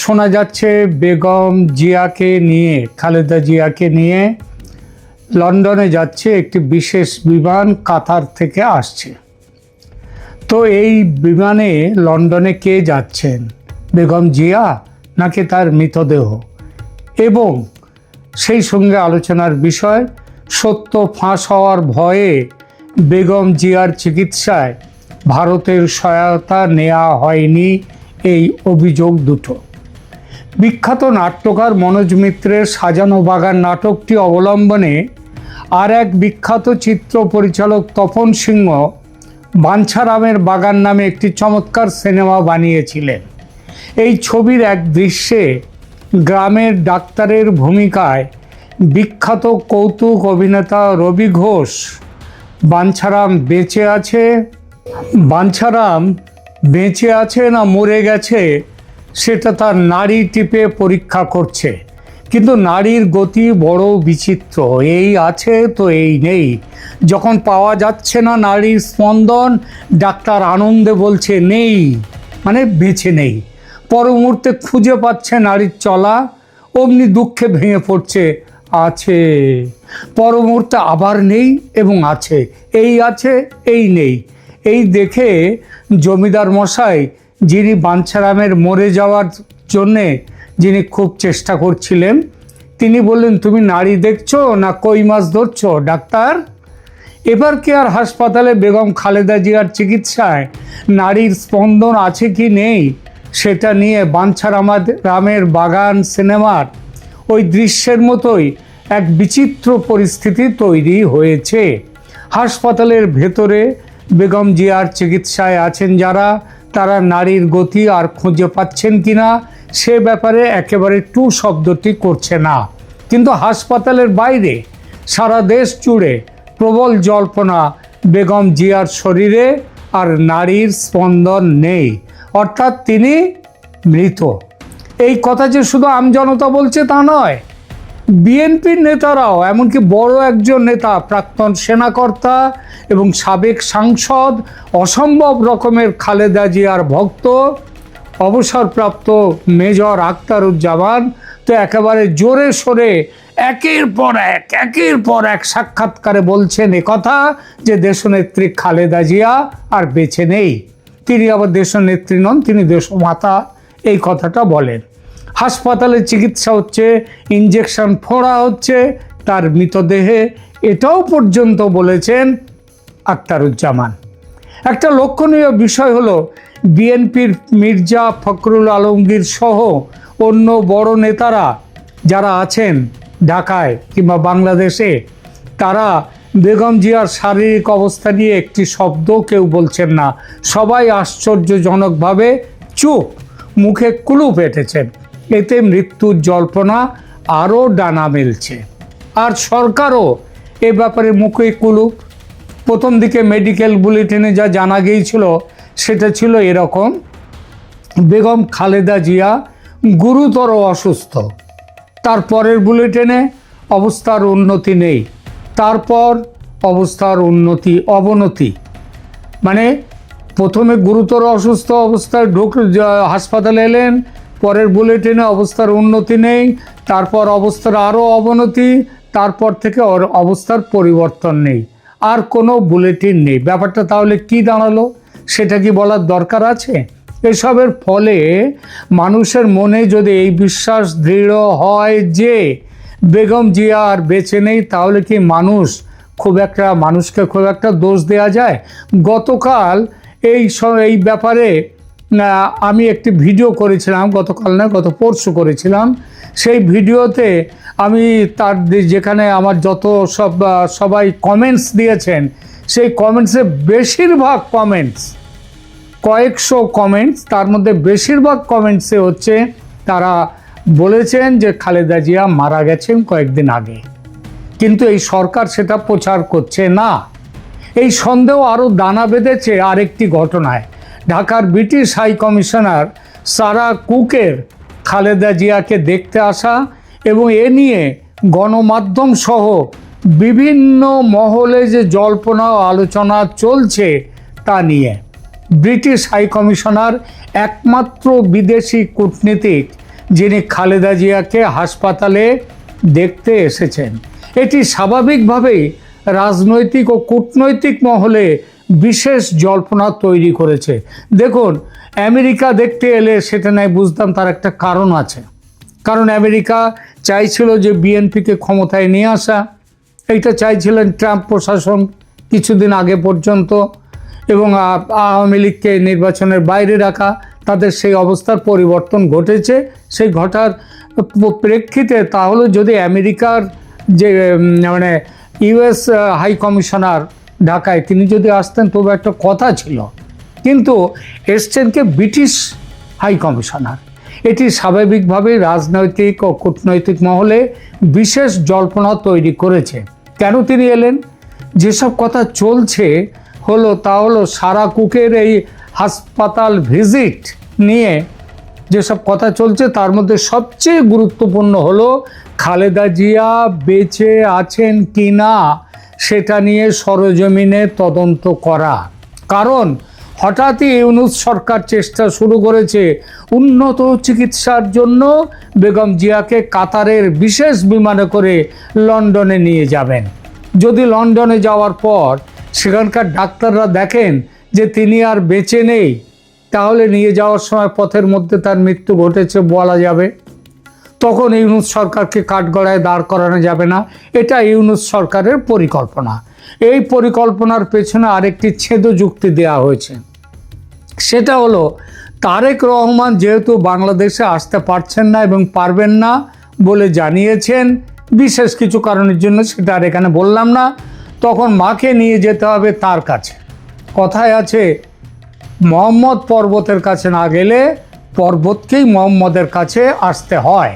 শোনা যাচ্ছে বেগম জিয়াকে নিয়ে, খালেদা জিয়াকে নিয়ে লন্ডনে যাচ্ছে একটি বিশেষ বিমান, কাতার থেকে আসছে। তো এই বিমানে লন্ডনে কে যাচ্ছেন, বেগম জিয়া নাকি তার মৃতদেহ? এবং সেই সঙ্গে আলোচনার বিষয়, সত্য ফাঁস হওয়ার ভয়ে বেগম জিয়ার চিকিৎসায় ভারতের সহায়তা নেওয়া হয়নি, এই অভিযোগ দুটো। বিখ্যাত নাট্যকার মনোজ মিত্রের সাজানো বাগান নাটকটি অবলম্বনে আর এক বিখ্যাত চিত্র পরিচালক তপন সিংহ বাঞ্ছারামের বাগান নামে একটি চমৎকার সিনেমা বানিয়েছিলেন। এই ছবির এক দৃশ্যে গ্রামের ডাক্তারের ভূমিকায় বিখ্যাত কৌতুক অভিনেতা রবি ঘোষ বাঞ্ছারাম বেঁচে আছে না মরে গেছে সেটা তার নাড়ি টিপে পরীক্ষা করছে। কিন্তু নাড়ির গতি বড় বিচিত্র, এই আছে তো এই নেই। যখন পাওয়া যাচ্ছে না নাড়ির স্পন্দন, ডাক্তার আনন্দে বলছে নেই, মানে বেঁচে নেই। পর মুহূর্তে খুঁজে পাচ্ছে নাড়ির চলা, অমনি দুঃখে ভেঙে পড়ছে, আছে। পর মুহূর্তে আবার নেই এবং আছে, এই আছে এই নেই। এই দেখে জমিদার মশাই, যিনি বাঞ্ছারামের মরে যাওয়ার জন্যে যিনি খুব চেষ্টা করছিলেন, তিনি বললেন, তুমি নাড়ি দেখছো না কই মাছ ধরছো ডাক্তার? এবার কি আর হাসপাতালে বেগম খালেদা জিয়ার চিকিৎসায় নাড়ির স্পন্দন আছে কি নেই সেটা নিয়ে বাঞ্ছারামের বাগান সিনেমার ওই দৃশ্যের মতোই এক বিচিত্র পরিস্থিতি তৈরি হয়েছে। হাসপাতালের ভেতরে বেগম জিয়ার চিকিৎসায় আছেন যারা, তারা নাড়ির গতি আর খুঁজে পাচ্ছেন কিনা সে ব্যাপারে একেবারে টু শব্দটি করছে না। কিন্তু হাসপাতালের বাইরে সারা দেশ জুড়ে প্রবল জল্পনা, বেগম জিয়ার শরীরে আর নাড়ির স্পন্দন নেই, অর্থাৎ তিনি মৃত। এই কথা যে শুধু আমজনতা বলছে তা নয়, বিএনপির নেতারাও, এমনকি বড় একজন নেতা, প্রাক্তন সেনাকর্তা এবং সাবেক সাংসদ, অসম্ভব রকমের খালেদা জিয়ার ভক্ত, অবসরপ্রাপ্ত মেজর আখতারুজ্জামান তো একেবারে জোরে সোরে একের পর এক সাক্ষাৎকারে বলছেন একথা যে দেশনেত্রী খালেদা জিয়া আর বেঁচে নেই। তিনি আবার দেশনেত্রী নন, তিনি দেশমাতা, এই কথাটা বলেন। হাসপাতালে চিকিৎসা হচ্ছে, ইঞ্জেকশন ফোড়া হচ্ছে তার মৃতদেহে, এটাও পর্যন্ত বলেছেন আখতারুজ্জামান। একটা লক্ষণীয় বিষয় হলো, বিএনপির মির্জা ফখরুল আলমগীর সহ অন্য বড় নেতারা যারা আছেন ঢাকায় কিংবা বাংলাদেশে, তারা বেগম জিয়ার শারীরিক অবস্থা নিয়ে একটি শব্দ কেউ বলছেন না। সবাই আশ্চর্যজনকভাবে চুপ, মুখে কুলুপ এঁটেছেন। এতে মৃত্যুর জল্পনা আরও ডানা মেলছে। আর সরকারও এ ব্যাপারে মুখে কুলুপ। প্রথম দিকে মেডিকেল বুলেটিনে যা জানা গিয়েছিল সেটা ছিল এরকম, বেগম খালেদা জিয়া গুরুতর অসুস্থ। তারপরের বুলেটিনে অবস্থার উন্নতি নেই, তারপর অবস্থার অবনতি, মানে প্রথমে গুরুতর অসুস্থ অবস্থায় হাসপাতালে এলেন, পরের বুলেটিনে অবস্থার উন্নতি নেই, তারপর অবস্থার আরও অবনতি, তারপর থেকে অবস্থার পরিবর্তন নেই, আর কোনো বুলেটিন নেই। ব্যাপারটা তাহলে কি দাঁড়ালো সেটা কি বলার দরকার আছে? এসবের ফলে মানুষের মনে যদি এই বিশ্বাস দৃঢ় হয় যে বেগম জিয়া আর বেঁচে নেই, তাহলে কি মানুষকে খুব একটা দোষ দেওয়া যায়? গতকাল এই ব্যাপারে আমি একটি ভিডিও করেছিলাম, গত পরশু করেছিলাম। সেই ভিডিওতে আমি যেখানে আমার সবাই কমেন্টস দিয়েছেন, সেই কমেন্টসে বেশিরভাগ কমেন্টস, কয়েকশো কমেন্টস, তার মধ্যে বেশিরভাগ কমেন্টসে হচ্ছে তারা বলেছেন যে খালেদা জিয়া মারা গেছেন কয়েকদিন আগে, কিন্তু এই সরকার সেটা প্রচার করছে না। এই সন্দেহ আরও দানা বেঁধেছে আরেকটি ঘটনায়। ঢাকার ব্রিটিশ হাই কমিশনার সারা কুকের খালেদা জিয়াকে দেখতে আসা এবং এ নিয়ে গণমাধ্যম সহ বিভিন্ন মহলে যে জল্পনা আলোচনা চলছে তা নিয়ে ব্রিটিশ হাই কমিশনার একমাত্র বিদেশি কূটনীতিক যিনি খালেদা জিয়াকে হাসপাতালে দেখতে এসেছেন। এটি স্বাভাবিকভাবেই রাজনৈতিক ও কূটনৈতিক মহলে বিশেষ জল্পনা তৈরি করেছে। দেখুন, আমেরিকা দেখতে এলে সেটা নয় বুঝতাম, তার একটা কারণ আছে। কারণ আমেরিকা চাইছিল যে বিএনপিকে ক্ষমতায় নিয়ে আসা, এইটা চাইছিলেন ট্রাম্প প্রশাসন কিছুদিন আগে পর্যন্ত, এবং আওয়ামী লীগকে নির্বাচনের বাইরে রাখা। তাদের সেই অবস্থার পরিবর্তন ঘটেছে। সেই ঘটার প্রেক্ষিতে তাহলে যদি আমেরিকার যে মানে ইউএস হাই কমিশনার ঢাকায় তিনি যদি আসতেন তবে একটা কথা ছিল, কিন্তু এসছেন কে ব্রিটিশ হাই কমিশনার। এটি স্বাভাবিকভাবেই রাজনৈতিক ও কূটনৈতিক মহলে বিশেষ জল্পনা তৈরি করেছে। কেন তিনি এলেন? যেসব কথা চলছে তা হলো সারা কুকের এই হাসপাতাল ভিজিট নিয়ে যেসব কথা চলছে তার মধ্যে সবচেয়ে গুরুত্বপূর্ণ হলো খালেদা জিয়া বেঁচে আছেন কি না সেটা নিয়ে সরেজমিনে তদন্ত করা। কারণ হঠাৎই ইউনূস সরকার চেষ্টা শুরু করেছে উন্নত চিকিৎসার জন্য বেগম জিয়াকে কাতারের বিশেষ বিমানে করে লন্ডনে নিয়ে যাবেন। যদি লন্ডনে যাওয়ার পর সেখানকার ডাক্তাররা দেখেন যে তিনি আর বেঁচে নেই, তাহলে নিয়ে যাওয়ার সময় পথের মধ্যে তার মৃত্যু ঘটেছে বলা যাবে। তখন ইউনূস সরকারকে কাঠগড়ায় দাঁড় করানো যাবে না। এটা ইউনূস সরকারের পরিকল্পনা। এই পরিকল্পনার পেছনে আরেকটি ছেদ যুক্তি দেওয়া হয়েছে। সেটা হলো তারেক রহমান যেহেতু বাংলাদেশে আসতে পারছেন না এবং পারবেন না বলে জানিয়েছেন বিশেষ কিছু কারণের জন্য, সেটা আর এখানে বললাম না, তখন মাকে নিয়ে যেতে হবে তার কাছে। কথায় আছে মোহাম্মদ পর্বতের কাছে না গেলে পর্বতকেই মোহাম্মদের কাছে আসতে হয়,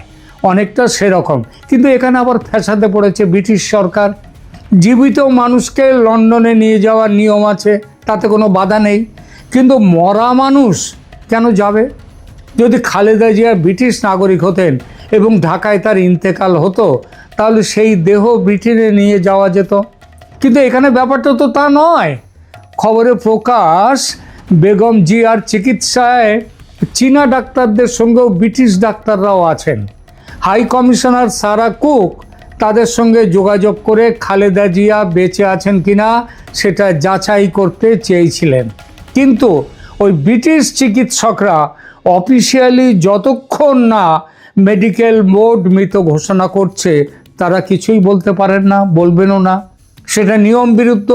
অনেকটা সেরকম। কিন্তু এখানে আবার ফ্যাসাদে পড়েছে ব্রিটিশ সরকার। জীবিত মানুষকে লন্ডনে নিয়ে যাওয়ার নিয়ম আছে, তাতে কোনো বাধা নেই, কিন্তু মরা মানুষ কেন যাবে? যদি খালেদা জিয়া ব্রিটিশ নাগরিক হতেন এবং ঢাকায় তার ইন্তেকাল হতো তাহলে সেই দেহ ব্রিটেনে নিয়ে যাওয়া যেত। কিন্তু এখানে ব্যাপারটা তো তা নয়। খবরে প্রকাশ বেগম জিয়ার চিকিৎসায় চীনা ডাক্তারদের সঙ্গেও ব্রিটিশ ডাক্তাররাও আছেন। হাই কমিশনার সারা কুক তাদের সঙ্গে যোগাযোগ করে খালেদা জিয়া বেঁচে আছেন কিনা সেটা যাচাই করতে চেয়েছিলেন। কিন্তু ওই ব্রিটিশ চিকিৎসকরা অফিসিয়ালি যতক্ষণ না মেডিকেল বোর্ড মৃত ঘোষণা করছে তারা কিছুই বলতে পারেন না, বলবেনও না। সেটা নিয়ম বিরুদ্ধ,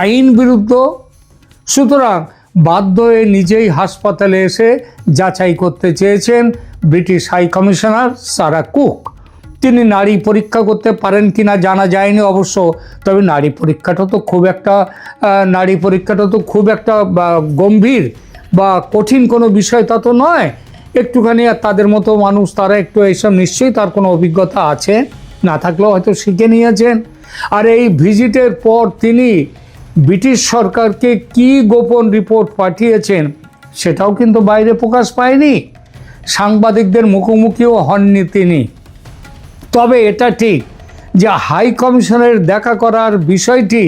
আইন বিরুদ্ধ। সুতরাং বাধ্য হয়ে নিজেই হাসপাতালে এসে যাচাই করতে চেয়েছেন British high commissioner Sarah Cook. তিনি নাড়ি পরীক্ষা করতে পারেন কিনা জানা যায়নি অবশ্য, তবে নাড়ি পরীক্ষাটা তো খুব একটা গম্ভীর বা কঠিন কোনো বিষয় তা তো নয়। একটুখানি আর তাদের মতো মানুষ, তারা একটু এইসব নিশ্চয়ই তার কোনো অভিজ্ঞতা আছে, না থাকলেও হয়তো শিখে নিয়েছেন। আর এই ভিজিটের পর তিনি ব্রিটিশ সরকারকে কি গোপন রিপোর্ট পাঠিয়েছেন সেটাও কিন্তু বাইরে প্রকাশ পায়নি, সাংবাদিকদের মুখোমুখিও হননি তিনি। তবে এটা ঠিক যে হাই কমিশনের দেখা করার বিষয়টি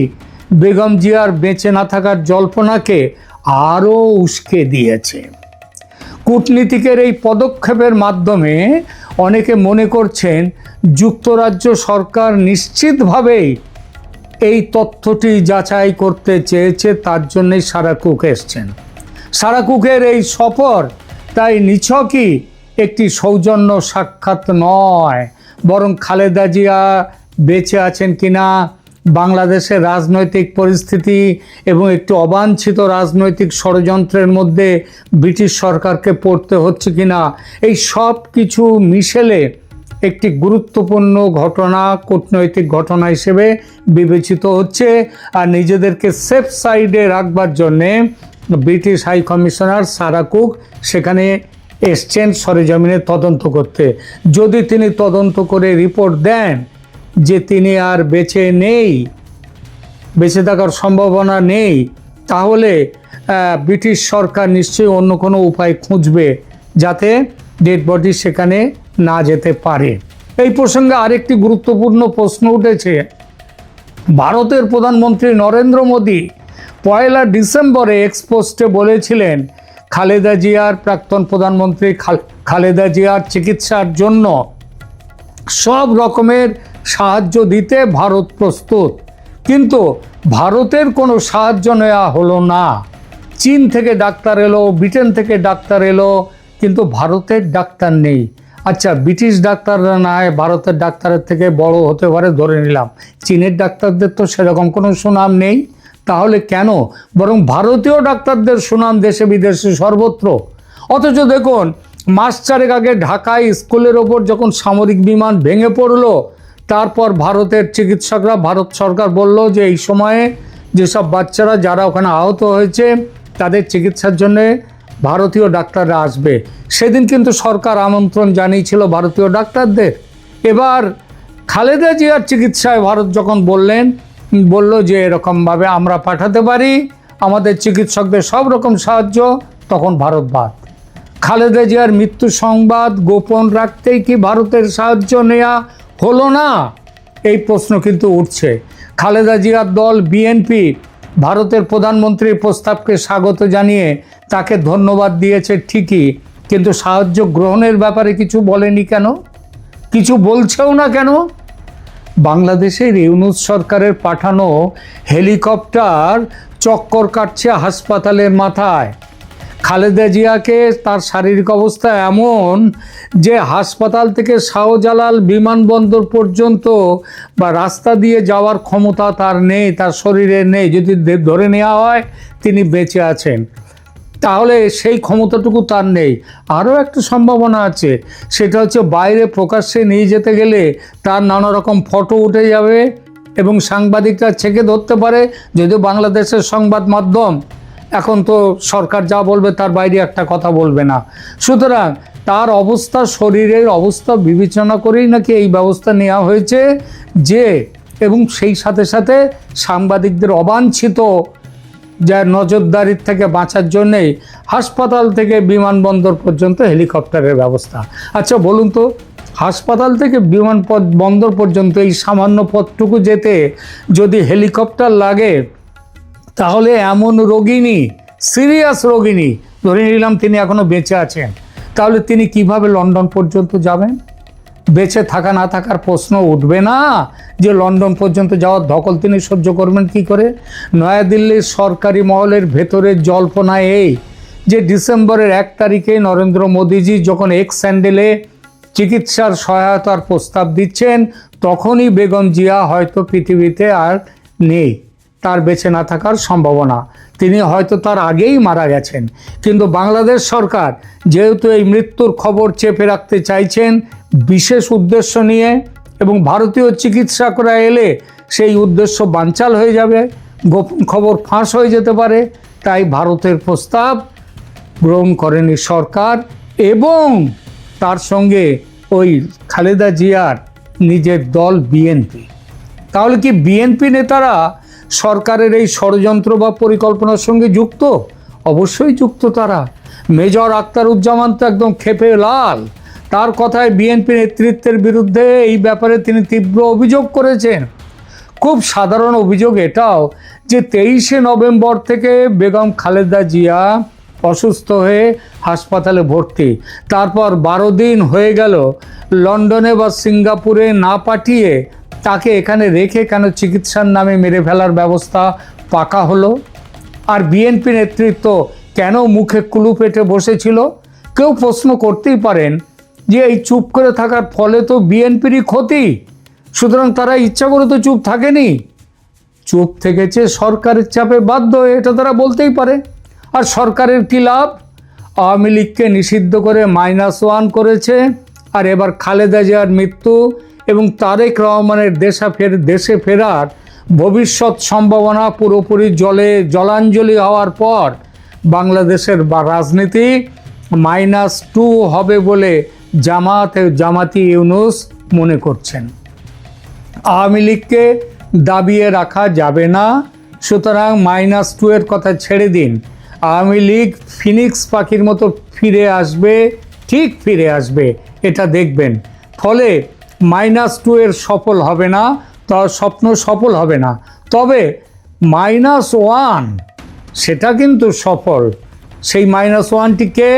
বেগম জিয়ার বেঁচে না থাকার জল্পনাকে আরও উস্কে দিয়েছে। কূটনীতিকের এই পদক্ষেপের মাধ্যমে অনেকে মনে করছেন যুক্তরাজ্য সরকার নিশ্চিতভাবেই এই তথ্যটি যাচাই করতে চেয়েছে, তার জন্যই সারা কুক এসছেন। সারা কুকের এই সফর তাই নিছকই একটি সৌজন্য সাক্ষাৎ নয়, বরং খালেদা জিয়া বেঁচে আছেন কিনা, বাংলাদেশের রাজনৈতিক পরিস্থিতি এবং একটি অবাঞ্ছিত রাজনৈতিক ষড়যন্ত্রের মধ্যে ব্রিটিশ সরকারকে পড়তে হচ্ছে কিনা, এই সব কিছু মিশেলে একটি গুরুত্বপূর্ণ ঘটনা, কূটনৈতিক ঘটনা হিসেবে বিবেচিত হচ্ছে। আর নিজেদেরকে সেফ সাইডে রাখবার জন্যে British high commissioner Sarah Cook সেখানে এসছেন সরেজমিনে তদন্ত করতে। যদি তিনি তদন্ত করে রিপোর্ট দেন যে তিনি আর বেঁচে নেই, বেঁচে থাকার সম্ভাবনা নেই, তাহলে ব্রিটিশ সরকার নিশ্চয়ই অন্য কোনো উপায় খুঁজবে যাতে ডেড বডি সেখানে না যেতে পারে। এই প্রসঙ্গে আরেকটি গুরুত্বপূর্ণ প্রশ্ন উঠেছে। ভারতের প্রধানমন্ত্রী নরেন্দ্র মোদী 1 ডিসেম্বরে এক্সপোস্টে বলেছিলেন খালেদা জিয়ার, প্রাক্তন প্রধানমন্ত্রী খালেদা জিয়ার চিকিৎসার জন্য সব রকমের সাহায্য দিতে ভারত প্রস্তুত, কিন্তু ভারতের কোনো সাহায্য নেওয়া হলো না। চীন থেকে ডাক্তার এলো, ব্রিটেন থেকে ডাক্তার এলো, কিন্তু ভারতের ডাক্তার নেই। আচ্ছা, ব্রিটিশ ডাক্তাররা না হয় ভারতের ডাক্তারের থেকে বড় হতে পারে ধরে নিলাম, চীনের ডাক্তারদের তো সেরকম কোনো সুনাম নেই। তাহলে কেন বরং ভারতীয় ডাক্তারদের সুনাম দেশে বিদেশে সর্বত্র? অথচ দেখুন, মাস চারেক আগে ঢাকায় স্কুলের ওপর যখন সামরিক বিমান ভেঙে পড়লো, তারপর ভারতের চিকিৎসকরা, ভারত সরকার বলল যে এই সময়ে যেসব বাচ্চারা যারা ওখানে আহত হয়েছে তাদের চিকিৎসার জন্যে ভারতীয় ডাক্তাররা আসবে। সেদিন কিন্তু সরকার আমন্ত্রণ জানিয়েছিল ভারতীয় ডাক্তারদের। এবার খালেদা জিয়ার চিকিৎসায় ভারত যখন বলল যে এরকমভাবে আমরা পাঠাতে পারি, আমাদের চিকিৎসকদের সব রকম সাহায্য, তখন ভারত বাদ। খালেদা জিয়ার মৃত্যু সংবাদ গোপন রাখতেই কি ভারতের সাহায্য নেওয়া হলো না? এই প্রশ্ন কিন্তু উঠছে। খালেদা জিয়ার দল বিএনপি ভারতের প্রধানমন্ত্রীর প্রস্তাবকে স্বাগত জানিয়ে তাকে ধন্যবাদ দিয়েছে ঠিকই, কিন্তু সাহায্য গ্রহণের ব্যাপারে কিছু বলেনি কেন? কিছু বলছেও না কেন? বাংলাদেশের ইউনূস সরকারের পাঠানো হেলিকপ্টার চক্কর কাটছে হাসপাতালের মাথায়। খালেদা জিয়াকে তার শারীরিক অবস্থা এমন যে হাসপাতাল থেকে শাহজালাল বিমানবন্দর পর্যন্ত বা রাস্তা দিয়ে যাওয়ার ক্ষমতা তার নেই, তার শরীরে নেই। যদি ধরে নেওয়া হয় তিনি বেঁচে আছেন, তাহলে সেই ক্ষমতাটুকু তার নেই। আরও একটা সম্ভাবনা আছে, সেটা হচ্ছে বাইরে প্রকাশ্যে নিয়ে যেতে গেলে তার নানা রকম ফটো উঠে যাবে এবং সাংবাদিকরা ছেঁকে ধরতে পারে। যদিও বাংলাদেশের সংবাদ মাধ্যম এখন তো সরকার যা বলবে তার বাইরে একটা কথা বলবে না। সুতরাং তার অবস্থা, শরীরের অবস্থা বিবেচনা করেই নাকি এই ব্যবস্থা নেওয়া হয়েছে যে, এবং সেই সাথে সাথে সাংবাদিকদের অবাঞ্ছিত যার নজরদারির থেকে বাঁচার জন্যেই হাসপাতাল থেকে বিমানবন্দর পর্যন্ত হেলিকপ্টারের ব্যবস্থা। আচ্ছা বলুন তো, হাসপাতাল থেকে বিমানবন্দর পর্যন্ত এই সামান্য পথটুকু যেতে যদি হেলিকপ্টার লাগে, তাহলে এমন রোগিনী, সিরিয়াস রোগিনী, ধরে নিলাম তিনি এখনও বেঁচে আছেন, তাহলে তিনি কিভাবে লন্ডন পর্যন্ত যাবেন? বেঁচে থাকা না থাকার প্রশ্ন উঠবে না যে লন্ডন পর্যন্ত যাওয়ার ধকল তিনি সহ্য করবেন কি করে? নয়াদিল্লির সরকারি মহলের ভেতরের জল্পনা এই যে ডিসেম্বরের 1 তারিখে নরেন্দ্র মোদীজি যখন এক্স স্যান্ডেলে চিকিৎসার সহায়তার প্রস্তাব দিচ্ছেন, তখনই বেগম জিয়া হয়তো পৃথিবীতে আর নেই, তার বেঁচে না থাকার সম্ভাবনা, তিনি হয়তো তার আগেই মারা গেছেন। কিন্তু বাংলাদেশ সরকার যেহেতু এই মৃত্যুর খবর চেপে রাখতে চাইছেন বিশেষ উদ্দেশ্য নিয়ে, এবং ভারতীয় চিকিৎসকরা এলে সেই উদ্দেশ্য বানচাল হয়ে যাবে, গোপন খবর ফাঁস হয়ে যেতে পারে, তাই ভারতের প্রস্তাব গ্রহণ করেনি সরকার এবং তার সঙ্গে ওই খালেদা জিয়ার নিজের দল বিএনপি। তাহলে কি বিএনপি নেতারা সরকারের এই ষড়যন্ত্র বা পরিকল্পনার সঙ্গে যুক্ত? অবশ্যই যুক্ত তারা। মেজর আখতারুজ্জামান তো একদম ক্ষেপে লাল, তার কথায় বিএনপি নেতৃত্বের বিরুদ্ধে এই ব্যাপারে তিনি তীব্র অভিযোগ করেছেন। খুব সাধারণ অভিযোগ এটাও যে 23শে নভেম্বর থেকে বেগম খালেদা জিয়া অসুস্থ হয়ে হাসপাতালে ভর্তি, তারপর 12 দিন হয়ে গেল, লন্ডনে বা সিঙ্গাপুরে না পাঠিয়ে তাকে এখানে রেখে কেন চিকিৎসার নামে মেরে ফেলার ব্যবস্থা পাকা হলো? আর বিএনপি নেতৃত্ব কেন মুখে কুলু পেটে বসেছিল? কেউ প্রশ্ন করতেই পারেন যে এই চুপ করে থাকার ফলে তো বিএনপিরই ক্ষতি, সুতরাং তারা ইচ্ছা করে তো চুপ থাকেনি, চুপ থেকেছে সরকারের চাপে বাধ্য হয়ে, এটা তারা বলতেই পারে। আর সরকারের কী লাভ? আওয়ামী লীগকে নিষিদ্ধ করে -1 করেছে, আর এবার খালেদা জিয়ার মৃত্যু এবং তারেক রহমানের দেশে ফেরার ভবিষ্যৎ সম্ভাবনা পুরোপুরি জলাঞ্জলি হওয়ার পর বাংলাদেশের রাজনীতি -2 হবে বলে জামাতি ইউনূস মনে করছেন। আওয়ামী লীগকে দাবিয়ে রাখা যাবে না, সুতরাং -2 এর কথা ছেড়ে দিন। আওয়ামী লীগ ফিনিক্স পাখির মতো ফিরে আসবে, ঠিক ফিরে আসবে, এটা দেখবেন। ফলে -2 এর সফল হবে না, তার স্বপ্ন সফল হবে না, তবে -1 সেটা কিন্তু সফল। সেই -1টিকে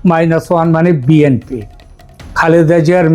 -1 মানে বিএনপি। খালেদা জিয়ার